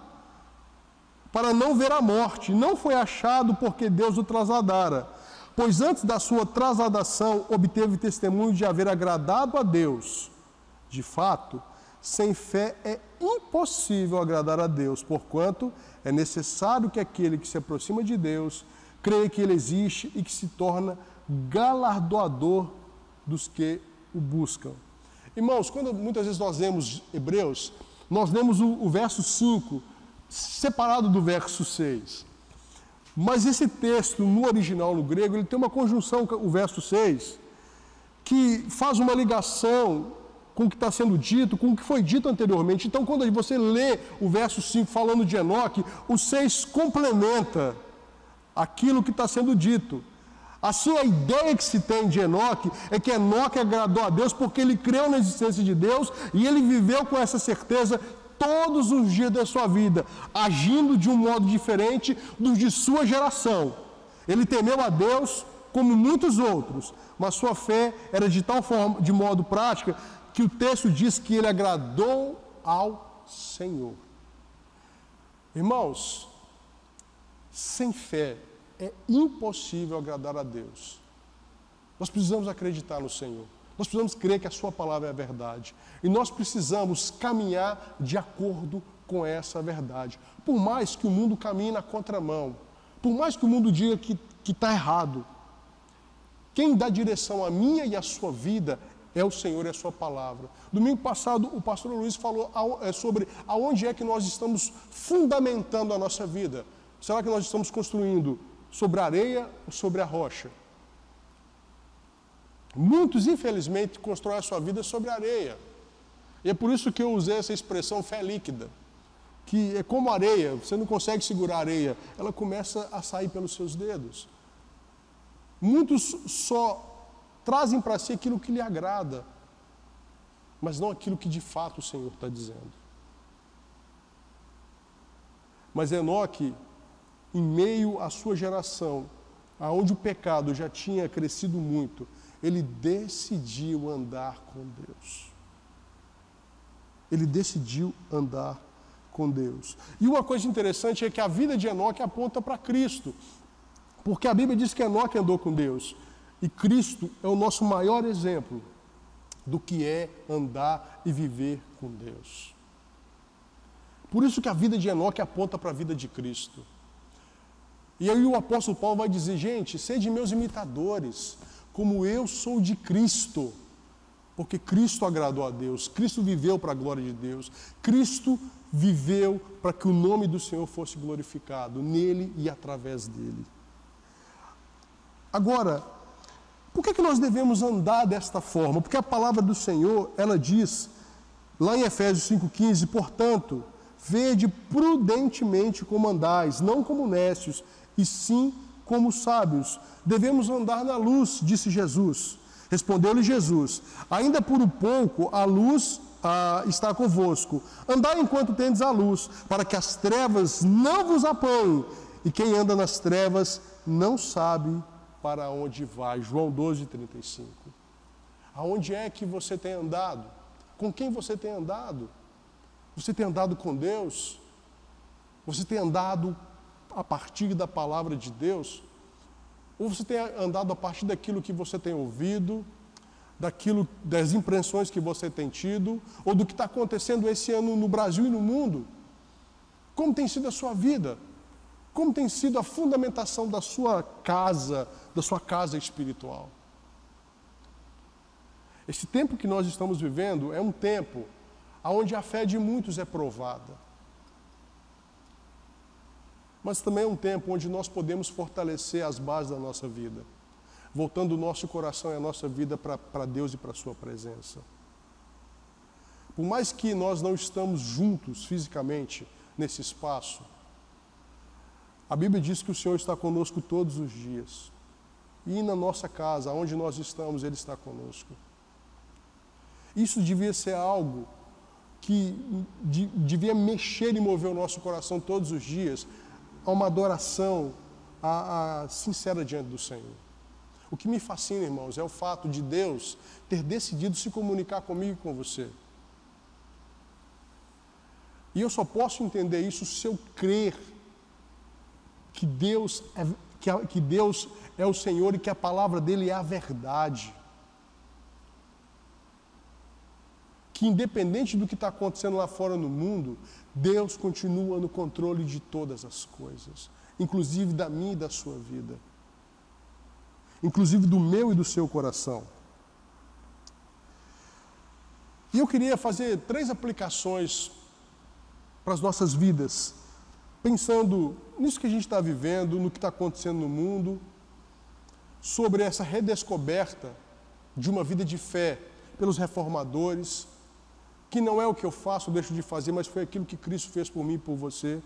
para não ver a morte, não foi achado porque Deus o trasladara, pois antes da sua trasladação obteve testemunho de haver agradado a Deus. De fato, sem fé é impossível agradar a Deus, porquanto é necessário que aquele que se aproxima de Deus creia que Ele existe e que se torna galardoador dos que o buscam. Irmãos, quando muitas vezes nós lemos Hebreus, nós lemos o verso 5, separado do verso 6. Mas esse texto, no original, no grego, ele tem uma conjunção, o verso 6, que faz uma ligação com o que está sendo dito, com o que foi dito anteriormente. Então, quando você lê o verso 5 falando de Enoque, o 6 complementa aquilo que está sendo dito. Assim, a ideia que se tem de Enoque é que Enoque agradou a Deus porque ele creu na existência de Deus e ele viveu com essa certeza todos os dias da sua vida, agindo de um modo diferente dos de sua geração. Ele temeu a Deus como muitos outros, mas sua fé era de tal forma, de modo prático, que o texto diz que ele agradou ao Senhor. Irmãos, sem fé é impossível agradar a Deus. Nós precisamos acreditar no Senhor. Nós precisamos crer que a sua palavra é a verdade. E nós precisamos caminhar de acordo com essa verdade. Por mais que o mundo caminhe na contramão, por mais que o mundo diga que está errado, quem dá direção à minha e à sua vida é o Senhor e a sua palavra. Domingo passado, o pastor Luiz falou sobre aonde é que nós estamos fundamentando a nossa vida. Será que nós estamos construindo sobre a areia ou sobre a rocha? Muitos, infelizmente, constroem a sua vida sobre areia. E é por isso que eu usei essa expressão fé líquida, que é como areia, você não consegue segurar a areia, ela começa a sair pelos seus dedos. Muitos só trazem para si aquilo que lhe agrada, mas não aquilo que de fato o Senhor está dizendo. Mas Enoque, em meio à sua geração, aonde o pecado já tinha crescido muito, ele decidiu andar com Deus. Ele decidiu andar com Deus. E uma coisa interessante é que a vida de Enoque aponta para Cristo, porque a Bíblia diz que Enoque andou com Deus, e Cristo é o nosso maior exemplo do que é andar e viver com Deus. Por isso que a vida de Enoque aponta para a vida de Cristo. E aí o apóstolo Paulo vai dizer, gente, sede meus imitadores, como eu sou de Cristo. Porque Cristo agradou a Deus, Cristo viveu para a glória de Deus, Cristo viveu para que o nome do Senhor fosse glorificado, nele e através dele. Agora, por que nós devemos andar desta forma? Porque a palavra do Senhor, ela diz, lá em Efésios 5,15, portanto, vede prudentemente como andais, não como necios, e sim como sábios. Devemos andar na luz, disse Jesus. Respondeu-lhe Jesus, ainda por um pouco a luz está convosco. Andai enquanto tendes a luz, para que as trevas não vos apanhem. E quem anda nas trevas não sabe para onde vai. João 12:35. Aonde é que você tem andado? Com quem você tem andado? Você tem andado com Deus? Você tem andado a partir da palavra de Deus? Ou você tem andado a partir daquilo que você tem ouvido, das impressões que você tem tido, ou do que está acontecendo esse ano no Brasil e no mundo? Como tem sido a sua vida? Como tem sido a fundamentação da sua casa espiritual? Esse tempo que nós estamos vivendo é um tempo onde a fé de muitos é provada. Mas também é um tempo onde nós podemos fortalecer as bases da nossa vida, voltando o nosso coração e a nossa vida para Deus e para a sua presença. Por mais que nós não estamos juntos fisicamente nesse espaço, a Bíblia diz que o Senhor está conosco todos os dias. E na nossa casa, onde nós estamos, Ele está conosco. Isso devia ser algo que devia mexer e mover o nosso coração todos os dias, a uma adoração sincera diante do Senhor. O que me fascina, irmãos, é o fato de Deus ter decidido se comunicar comigo e com você. E eu só posso entender isso se eu crer que Deus é o Senhor e que a palavra dele é a verdade. Que independente do que está acontecendo lá fora no mundo, Deus continua no controle de todas as coisas, inclusive da minha e da sua vida, inclusive do meu e do seu coração. E eu queria fazer 3 aplicações para as nossas vidas, pensando nisso que a gente está vivendo, no que está acontecendo no mundo, sobre essa redescoberta de uma vida de fé pelos reformadores, que não é o que eu faço ou deixo de fazer, mas foi aquilo que Cristo fez por mim e por você.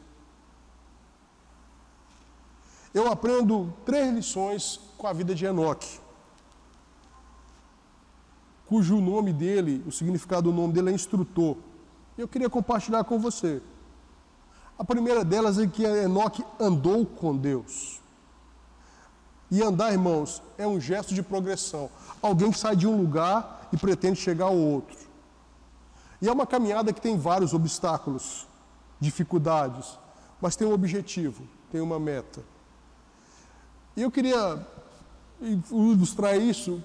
Eu aprendo 3 lições com a vida de Enoque, cujo nome dele, o significado do nome dele é instrutor. Eu queria compartilhar com você. A primeira delas é que Enoque andou com Deus. E andar, irmãos, é um gesto de progressão. Alguém que sai de um lugar e pretende chegar ao outro. E é uma caminhada que tem vários obstáculos, dificuldades, mas tem um objetivo, tem uma meta. E eu queria ilustrar isso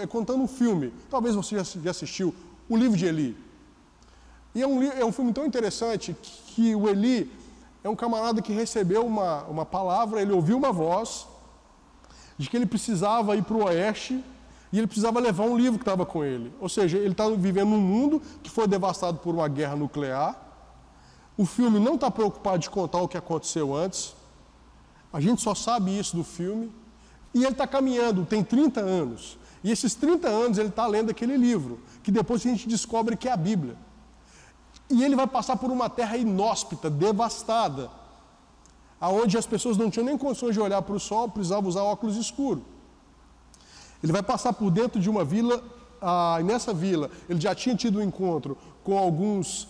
contando um filme. Talvez você já assistiu, O Livro de Eli. E é um filme tão interessante que o Eli é um camarada que recebeu uma palavra, ele ouviu uma voz de que ele precisava ir para o oeste e ele precisava levar um livro que estava com ele. Ou seja, ele está vivendo num mundo que foi devastado por uma guerra nuclear. O filme não está preocupado de contar o que aconteceu antes. A gente só sabe isso do filme. E ele está caminhando, tem 30 anos. E esses 30 anos ele está lendo aquele livro, que depois a gente descobre que é a Bíblia. E ele vai passar por uma terra inóspita, devastada, aonde as pessoas não tinham nem condições de olhar para o sol, precisavam usar óculos escuros. Ele vai passar por dentro de uma vila, e nessa vila ele já tinha tido um encontro com alguns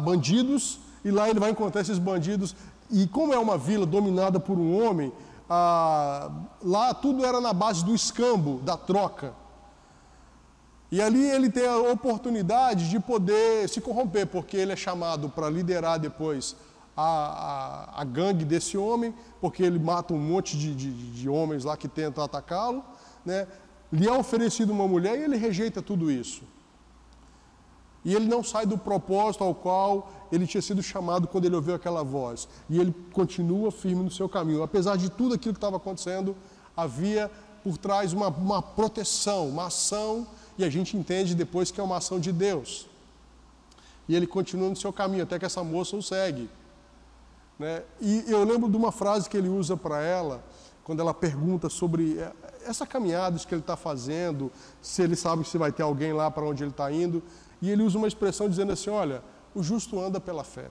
bandidos, e lá ele vai encontrar esses bandidos. E como é uma vila dominada por um homem, lá tudo era na base do escambo, da troca. E ali ele tem a oportunidade de poder se corromper, porque ele é chamado para liderar depois a gangue desse homem, porque ele mata um monte de homens lá que tentam atacá-lo, né? Lhe é oferecido uma mulher e ele rejeita tudo isso. E ele não sai do propósito ao qual ele tinha sido chamado quando ele ouviu aquela voz. E ele continua firme no seu caminho. Apesar de tudo aquilo que estava acontecendo, havia por trás uma proteção, uma ação, e a gente entende depois que é uma ação de Deus. E ele continua no seu caminho, até que essa moça o segue, né? E eu lembro de uma frase que ele usa para ela, quando ela pergunta sobre essa caminhada que ele está fazendo, se ele sabe se vai ter alguém lá para onde ele está indo. E ele usa uma expressão dizendo assim: olha, o justo anda pela fé.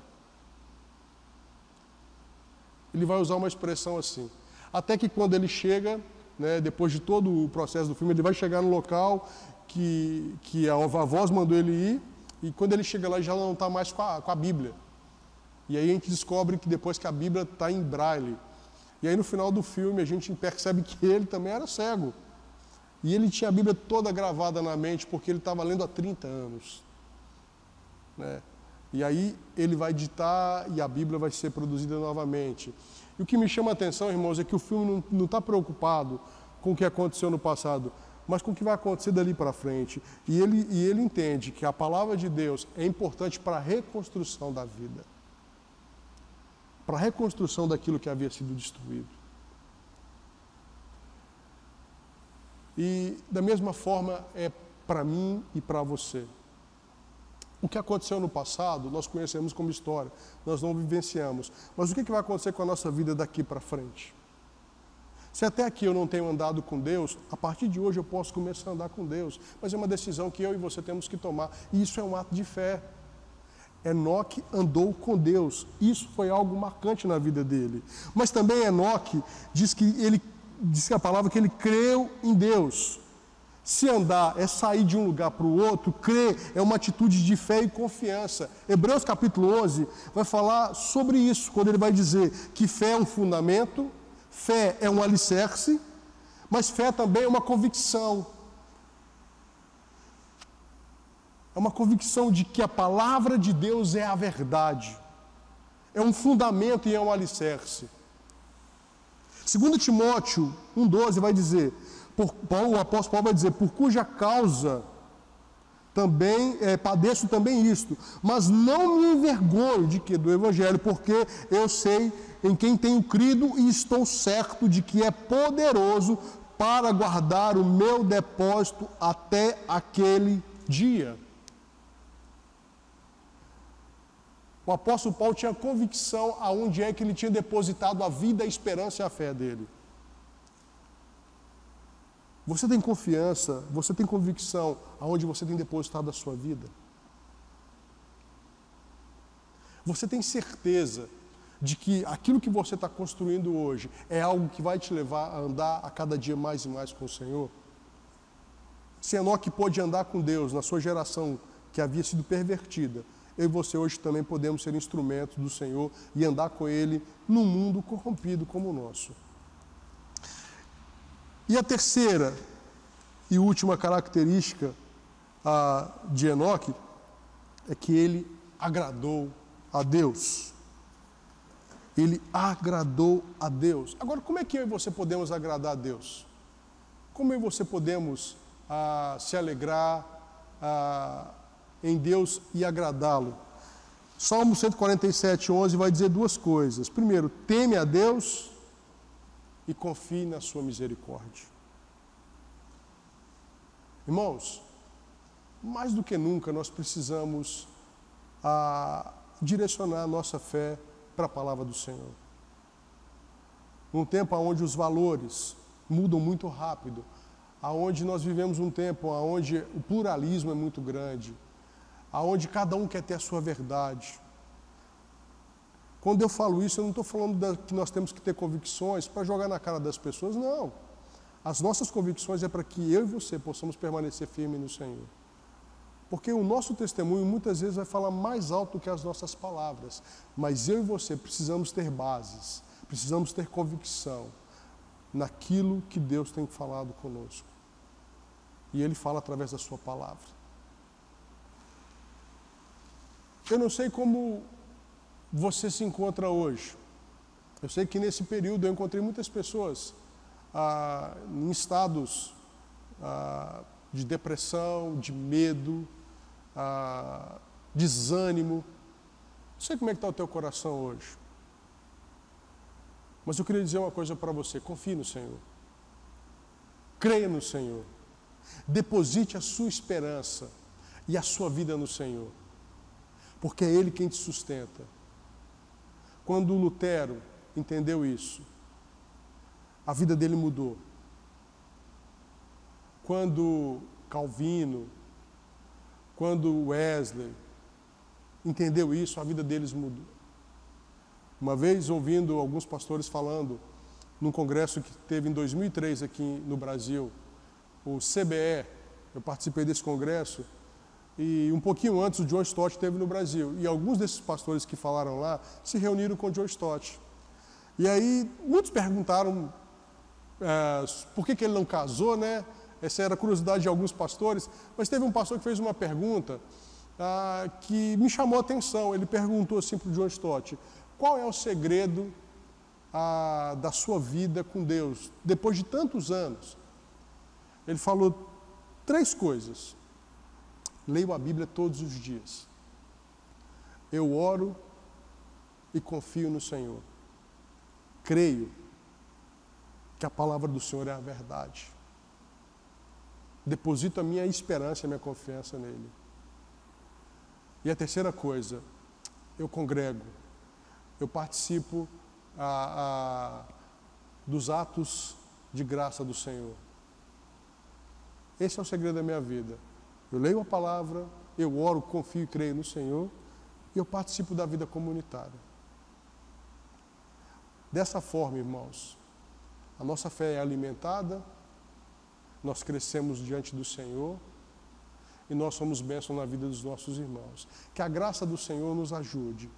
Ele vai usar uma expressão assim. Até que quando ele chega, né, depois de todo o processo do filme, ele vai chegar no local que a voz mandou ele ir, e quando ele chega lá, ele já não está mais com a Bíblia. E aí a gente descobre que depois que a Bíblia está em braille. E aí no final do filme a gente percebe que ele também era cego. E ele tinha a Bíblia toda gravada na mente, porque ele estava lendo há 30 anos. Né? E aí ele vai ditar e a Bíblia vai ser produzida novamente. E o que me chama a atenção, irmãos, é que o filme não está preocupado com o que aconteceu no passado, mas com o que vai acontecer dali para frente. E ele entende que a palavra de Deus é importante para a reconstrução da vida, para a reconstrução daquilo que havia sido destruído. E da mesma forma é para mim e para você. O que aconteceu no passado, nós conhecemos como história, nós não vivenciamos. Mas o que vai acontecer com a nossa vida daqui para frente? Se até aqui eu não tenho andado com Deus, a partir de hoje eu posso começar a andar com Deus. Mas é uma decisão que eu e você temos que tomar. E isso é um ato de fé. Enoque andou com Deus. Isso foi algo marcante na vida dele. Mas também Enoque diz que a palavra que ele creu em Deus. Se andar é sair de um lugar para o outro, crer é uma atitude de fé e confiança. Hebreus capítulo 11 vai falar sobre isso, quando ele vai dizer que fé é um fundamento, fé é um alicerce, mas fé também é uma convicção. É uma convicção de que a palavra de Deus é a verdade. É um fundamento e é um alicerce. 2 Timóteo 1,12 vai dizer, o apóstolo Paulo vai dizer, por cuja causa também padeço também isto, mas não me envergonho do Evangelho, porque eu sei em quem tenho crido e estou certo de que é poderoso para guardar o meu depósito até aquele dia. O apóstolo Paulo tinha convicção aonde é que ele tinha depositado a vida, a esperança e a fé dele. Você tem confiança, você tem convicção aonde você tem depositado a sua vida? Você tem certeza de que aquilo que você está construindo hoje é algo que vai te levar a andar a cada dia mais e mais com o Senhor? Se Enoque pôde andar com Deus na sua geração que havia sido pervertida, eu e você hoje também podemos ser instrumentos do Senhor e andar com Ele num mundo corrompido como o nosso. E a terceira e última característica de Enoque é que ele agradou a Deus. Ele agradou a Deus. Agora, como é que eu e você podemos agradar a Deus? Como eu e você podemos se alegrar em Deus e agradá-lo? Salmo 147, 11 vai dizer duas coisas. Primeiro, teme a Deus e confie na sua misericórdia. Irmãos, mais do que nunca nós precisamos direcionar a nossa fé para a palavra do Senhor. Num tempo onde os valores mudam muito rápido, aonde nós vivemos um tempo onde o pluralismo é muito grande, aonde cada um quer ter a sua verdade. Quando eu falo isso, eu não estou falando que nós temos que ter convicções para jogar na cara das pessoas, não. As nossas convicções é para que eu e você possamos permanecer firmes no Senhor. Porque o nosso testemunho muitas vezes vai falar mais alto do que as nossas palavras. Mas eu e você precisamos ter bases, precisamos ter convicção naquilo que Deus tem falado conosco. E Ele fala através da sua palavra. Eu não sei como você se encontra hoje. Eu sei que nesse período eu encontrei muitas pessoas em estados de depressão, de medo, desânimo. Não sei como é que está o teu coração hoje. Mas eu queria dizer uma coisa para você: confie no Senhor. Creia no Senhor. Deposite a sua esperança e a sua vida no Senhor. Porque é Ele quem te sustenta. Quando Lutero entendeu isso, a vida dele mudou. Quando Calvino, quando Wesley entendeu isso, a vida deles mudou. Uma vez, ouvindo alguns pastores falando, num congresso que teve em 2003 aqui no Brasil, o CBE, eu participei desse congresso, e um pouquinho antes o John Stott esteve no Brasil. E alguns desses pastores que falaram lá se reuniram com o John Stott. E aí, muitos perguntaram por que ele não casou, né? Essa era a curiosidade de alguns pastores. Mas teve um pastor que fez uma pergunta que me chamou a atenção. Ele perguntou assim para o John Stott: qual é o segredo da sua vida com Deus, depois de tantos anos? Ele falou 3 coisas. Leio a Bíblia todos os dias. Eu oro e confio no Senhor. Creio que a palavra do Senhor é a verdade. Deposito a minha esperança e a minha confiança nele. E a terceira coisa, eu congrego. Eu participo dos atos de graça do Senhor. Esse é o segredo da minha vida. Eu leio a palavra, eu oro, confio e creio no Senhor, e eu participo da vida comunitária. Dessa forma, irmãos, a nossa fé é alimentada, nós crescemos diante do Senhor e nós somos bênção na vida dos nossos irmãos. Que a graça do Senhor nos ajude,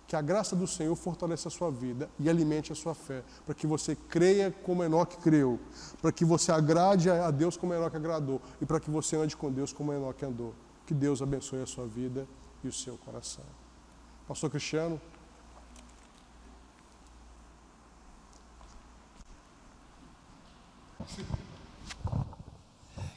que a graça do Senhor fortaleça a sua vida e alimente a sua fé, para que você creia como Enoque creu, para que você agrade a Deus como Enoque agradou e para que você ande com Deus como Enoque andou. Que Deus abençoe a sua vida e o seu coração. Pastor Cristiano.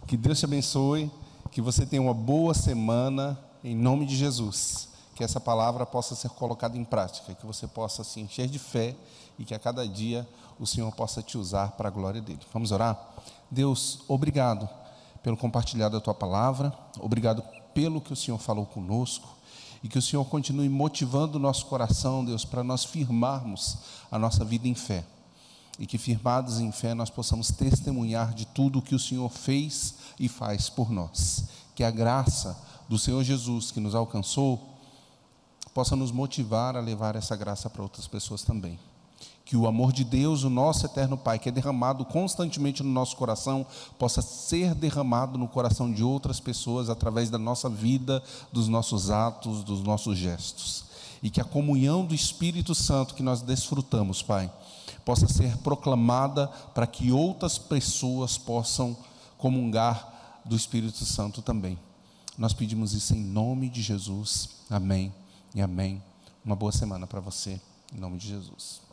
Que Deus te abençoe, que você tenha uma boa semana, em nome de Jesus. Que essa palavra possa ser colocada em prática, que você possa se encher de fé e que a cada dia o Senhor possa te usar para a glória dele. Vamos orar? Deus, obrigado pelo compartilhar da tua palavra, obrigado pelo que o Senhor falou conosco e que o Senhor continue motivando o nosso coração, Deus, para nós firmarmos a nossa vida em fé. E que firmados em fé nós possamos testemunhar de tudo o que o Senhor fez e faz por nós. Que a graça do Senhor Jesus que nos alcançou possa nos motivar a levar essa graça para outras pessoas também. Que o amor de Deus, o nosso eterno Pai, que é derramado constantemente no nosso coração, possa ser derramado no coração de outras pessoas através da nossa vida, dos nossos atos, dos nossos gestos. E que a comunhão do Espírito Santo que nós desfrutamos, Pai, possa ser proclamada para que outras pessoas possam comungar do Espírito Santo também. Nós pedimos isso em nome de Jesus. Amém e amém. Uma boa semana para você, em nome de Jesus.